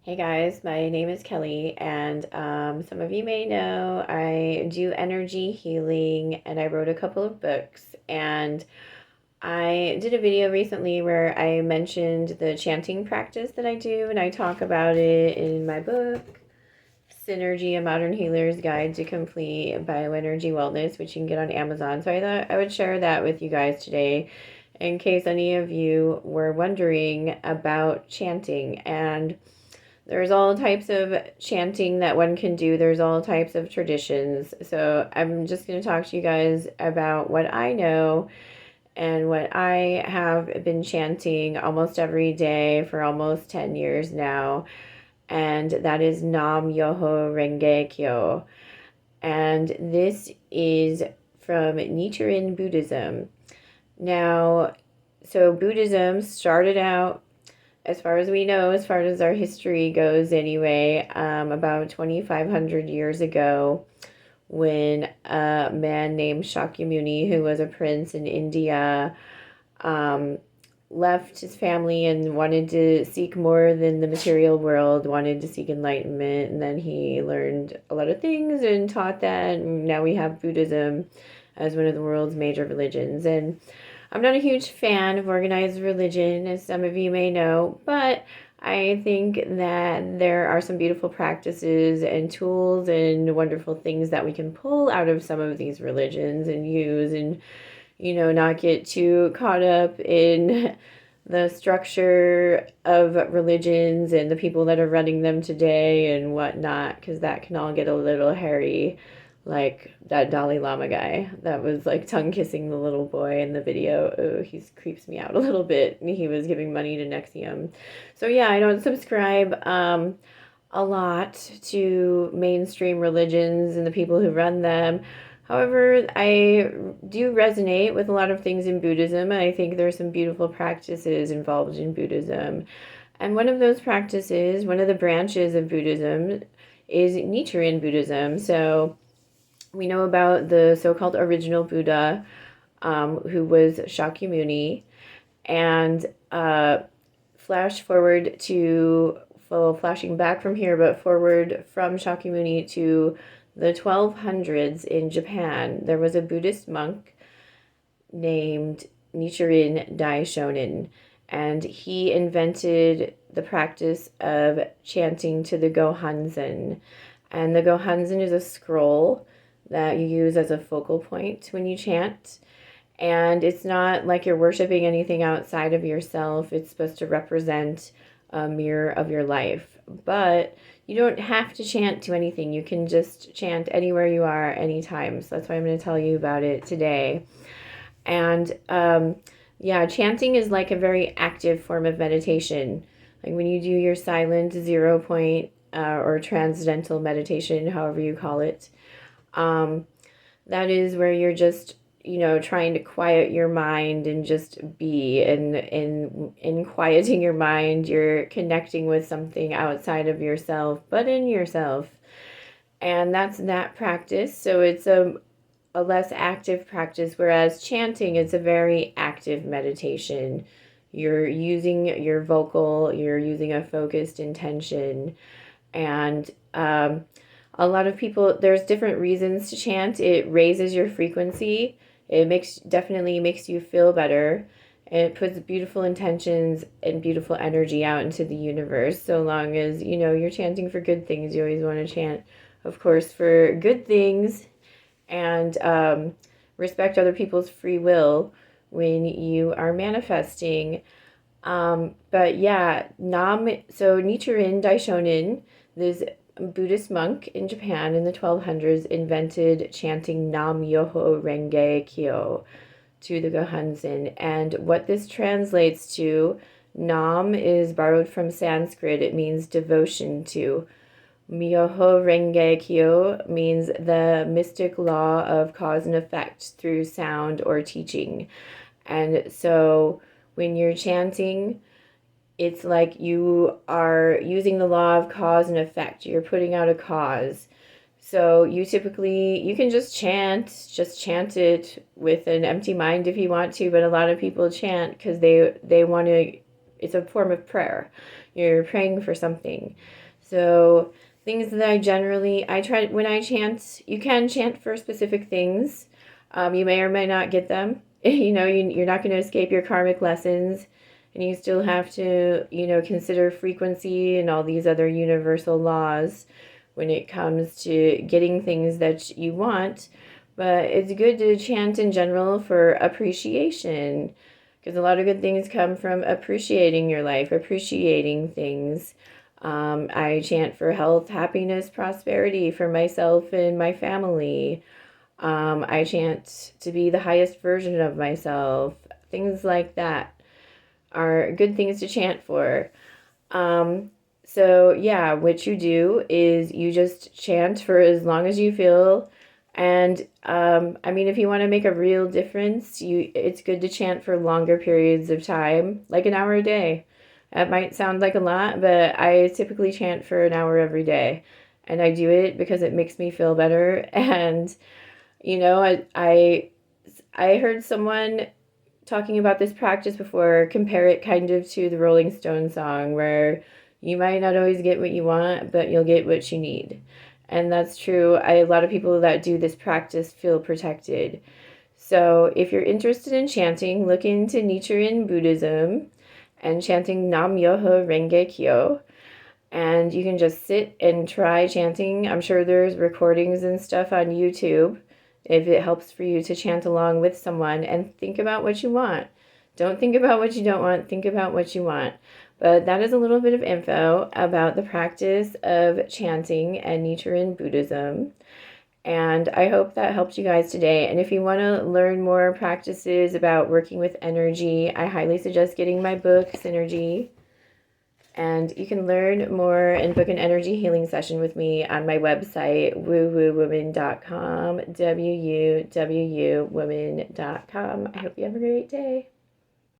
Hey guys, my name is Kelly, and some of you may know I do energy healing and I wrote a couple of books. And I did a video recently where I mentioned the chanting practice that I do, and I talk about it in my book, Synergy, A Modern Healer's Guide to Complete Bioenergy Wellness, which you can get on Amazon. So I thought I would share that with you guys today in case any of you were wondering about chanting. And there's all types of chanting that one can do. There's all types of traditions. So I'm just going to talk to you guys about what I know and what I have been chanting almost every day for almost 10 years now. And that is Nam-Myoho-Renge-Kyo. And this is from Nichiren Buddhism. Now, so Buddhism started out, as far as we know, as far as our history goes anyway, about 2,500 years ago, when a man named Shakyamuni, who was a prince in India, left his family and wanted to seek more than the material world, wanted to seek enlightenment, and then he learned a lot of things and taught that, and now we have Buddhism as one of the world's major religions. And I'm not a huge fan of organized religion, as some of you may know, but I think that there are some beautiful practices and tools and wonderful things that we can pull out of some of these religions and use, and, not get too caught up in the structure of religions and the people that are running them today and whatnot, because that can all get a little hairy. Like that Dalai Lama guy that was like tongue kissing the little boy in the video. Oh, he creeps me out a little bit. He was giving money to Nexium. So yeah, I don't subscribe a lot to mainstream religions and the people who run them. However, I do resonate with a lot of things in Buddhism, and I think there's some beautiful practices involved in Buddhism. And one of those practices, one of the branches of Buddhism, is Nichiren Buddhism. So we know about the so-called original Buddha, who was Shakyamuni, and flash forward to, well, flashing back from here, but forward from Shakyamuni to the 1200s in Japan, there was a Buddhist monk named Nichiren Daishonin, and he invented the practice of chanting to the Gohanzen. And the Gohanzen is a scroll that you use as a focal point when you chant. And it's not like you're worshiping anything outside of yourself. It's supposed to represent a mirror of your life. But you don't have to chant to anything. You can just chant anywhere you are, anytime. So that's why I'm going to tell you about it today. And yeah, chanting is like a very active form of meditation. Like when you do your silent 0 point or transcendental meditation, however you call it, that is where you're just, trying to quiet your mind and just be. And in quieting your mind, you're connecting with something outside of yourself, but in yourself. And that's that practice. So it's a less active practice, whereas chanting is a very active meditation. You're using your vocal, you're using a focused intention, and a lot of people, there's different reasons to chant. It raises your frequency. It definitely makes you feel better. It puts beautiful intentions and beautiful energy out into the universe. So long as, you're chanting for good things, you always want to chant, of course, for good things, and respect other people's free will when you are manifesting. But yeah, so Nichiren Daishonin, this Buddhist monk in Japan in the 1200s, invented chanting Nam-Myoho-Renge-Kyo to the Gohanzen. And what this translates to, Nam is borrowed from Sanskrit. It means devotion to. Myoho-Renge-Kyo means the mystic law of cause and effect through sound or teaching. And so when you're chanting, it's like you are using the law of cause and effect. You're putting out a cause. So you can just chant it with an empty mind if you want to, but a lot of people chant because they want to, it's a form of prayer. You're praying for something. So things that I try, when I chant, you can chant for specific things. You may or may not get them. You're not going to escape your karmic lessons, and you still have to, consider frequency and all these other universal laws when it comes to getting things that you want. But it's good to chant in general for appreciation, because a lot of good things come from appreciating your life, appreciating things. I chant for health, happiness, prosperity for myself and my family. I chant to be the highest version of myself. Things like that are good things to chant for. So yeah, what you do is you just chant for as long as you feel. And if you want to make a real difference, it's good to chant for longer periods of time, like an hour a day. That might sound like a lot, but I typically chant for an hour every day. And I do it because it makes me feel better. And, I heard someone talking about this practice before, compare it kind of to the Rolling Stone song, where you might not always get what you want, but you'll get what you need. And that's true. A lot of people that do this practice feel protected. So if you're interested in chanting, look into Nichiren Buddhism and chanting Nam-Myoho-Renge-Kyo. And you can just sit and try chanting. I'm sure there's recordings and stuff on YouTube if it helps for you to chant along with someone, and think about what you want. Don't think about what you don't want, think about what you want. But that is a little bit of info about the practice of chanting and Nichiren Buddhism. And I hope that helped you guys today. And if you want to learn more practices about working with energy, I highly suggest getting my book, Synergy. And you can learn more and book an energy healing session with me on my website, woowoowoman.com, WUWUwoman.com. I hope you have a great day.